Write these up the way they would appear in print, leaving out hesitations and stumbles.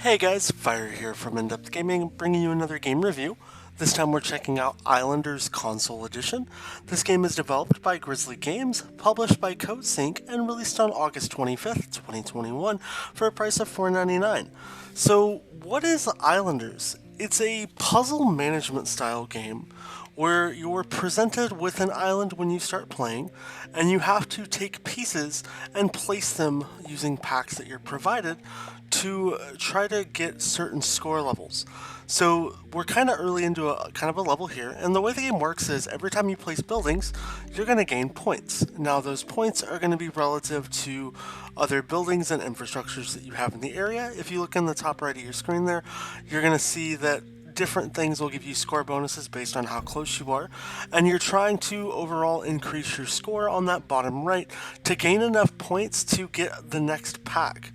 Hey guys, Fire here from InDepth Gaming, bringing you another game review. This time we're checking out Islanders Console Edition. This game is developed by Grizzly Games, published by CodeSync, and released on August 25th, 2021 for a price of $4.99. So what is Islanders? It's a puzzle management style game where you're presented with an island when you start playing, and you have to take pieces and place them using packs that you're provided to try to get certain score levels. So we're kind of early into a kind of a level here, and the way the game works is every time you place buildings, you're going to gain points. Now those points are going to be relative to other buildings and infrastructures that you have in the area. If you look in the top right of your screen there, you're going to see that different things will give you score bonuses based on how close you are, and you're trying to overall increase your score on that bottom right to gain enough points to get the next pack.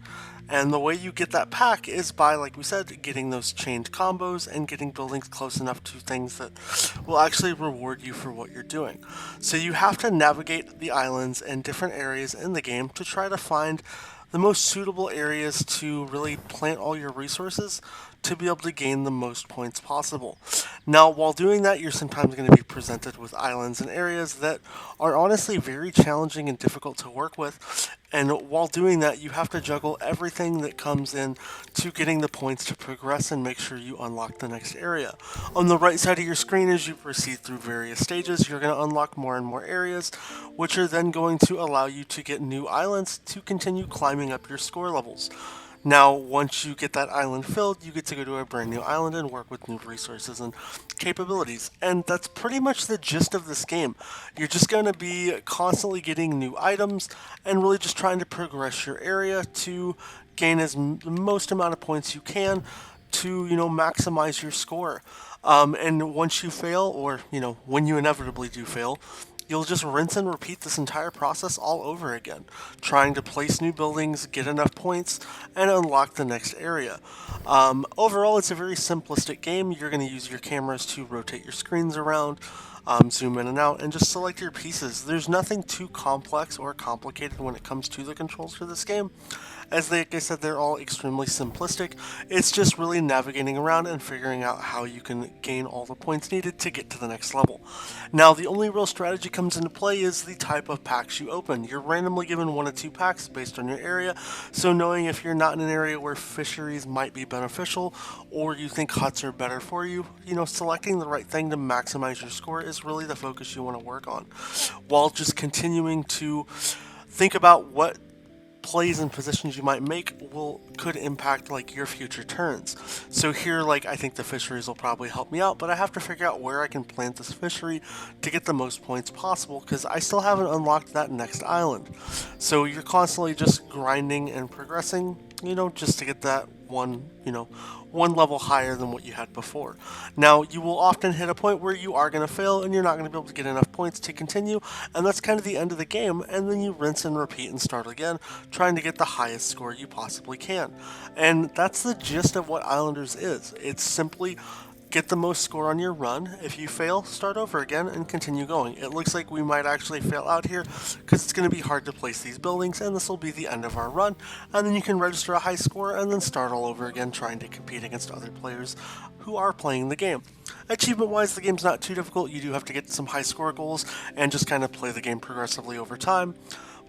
And the way you get that pack is by, like we said, getting those chained combos and getting buildings close enough to things that will actually reward you for what you're doing. So you have to navigate the islands and different areas in the game to try to find the most suitable areas to really plant all your resources to be able to gain the most points possible. Now, while doing that, you're sometimes going to be presented with islands and areas that are honestly very challenging and difficult to work with. And while doing that, you have to juggle everything that comes in to getting the points to progress and make sure you unlock the next area. On the right side of your screen, as you proceed through various stages, you're going to unlock more and more areas, which are then going to allow you to get new islands to continue climbing up your score levels. Now, once you get that island filled, you get to go to a brand new island and work with new resources and capabilities. And that's pretty much the gist of this game. You're just going to be constantly getting new items and really just trying to progress your area to gain the most amount of points you can to, maximize your score. And once you fail, or, when you inevitably do fail, you'll just rinse and repeat this entire process all over again, trying to place new buildings, get enough points, and unlock the next area. Overall, it's a very simplistic game. You're going to use your cameras to rotate your screens around, zoom in and out, and just select your pieces. There's nothing too complex or complicated when it comes to the controls for this game. As like I said, they're all extremely simplistic. It's just really navigating around and figuring out how you can gain all the points needed to get to the next level. Now, the only real strategy comes into play is the type of packs you open. You're randomly given 1 to 2 packs based on your area, so knowing if you're not in an area where fisheries might be beneficial or you think huts are better for you, selecting the right thing to maximize your score is really the focus you want to work on, while just continuing to think about what plays and positions you might make could impact like your future turns. So here, I think the fisheries will probably help me out, but I have to figure out where I can plant this fishery to get the most points possible, because I still haven't unlocked that next island. So you're constantly just grinding and progressing, just to get that one level higher than what you had before. Now, you will often hit a point where you are going to fail and you're not going to be able to get enough points to continue, and that's kind of the end of the game, and then you rinse and repeat and start again, trying to get the highest score you possibly can. And that's the gist of what Islanders is. It's simply get the most score on your run. If you fail, start over again and continue going. It looks like we might actually fail out here because it's going to be hard to place these buildings, and this will be the end of our run. And then you can register a high score and then start all over again trying to compete against other players who are playing the game. Achievement-wise, the game's not too difficult. You do have to get some high score goals and just kind of play the game progressively over time,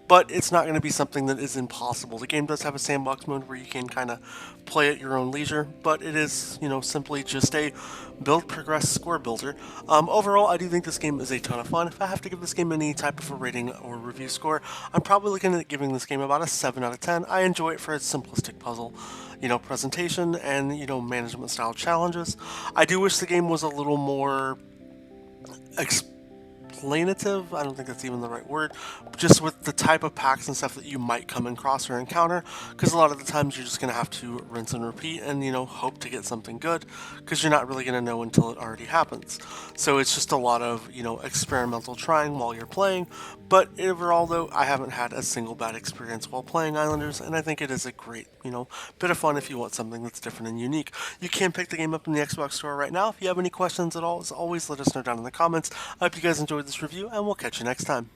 but it's not going to be something that is impossible. The game does have a sandbox mode where you can kind of play at your own leisure, but it is, simply just a build, progress, score builder. Overall, I do think this game is a ton of fun. If I have to give this game any type of a rating or review score, I'm probably looking at giving this game about a 7 out of 10. I enjoy it for its simplistic puzzle, presentation and, management style challenges. I do wish the game was a little more explanative, I don't think that's even the right word, just with the type of packs and stuff that you might come across or encounter, because a lot of the times you're just going to have to rinse and repeat and, hope to get something good, because you're not really going to know until it already happens. So it's just a lot of, experimental trying while you're playing, but overall though, I haven't had a single bad experience while playing Islanders, and I think it is a great, bit of fun if you want something that's different and unique. You can pick the game up in the Xbox store right now. If you have any questions at all, as always, let us know down in the comments. I hope you guys enjoyed this review, and we'll catch you next time.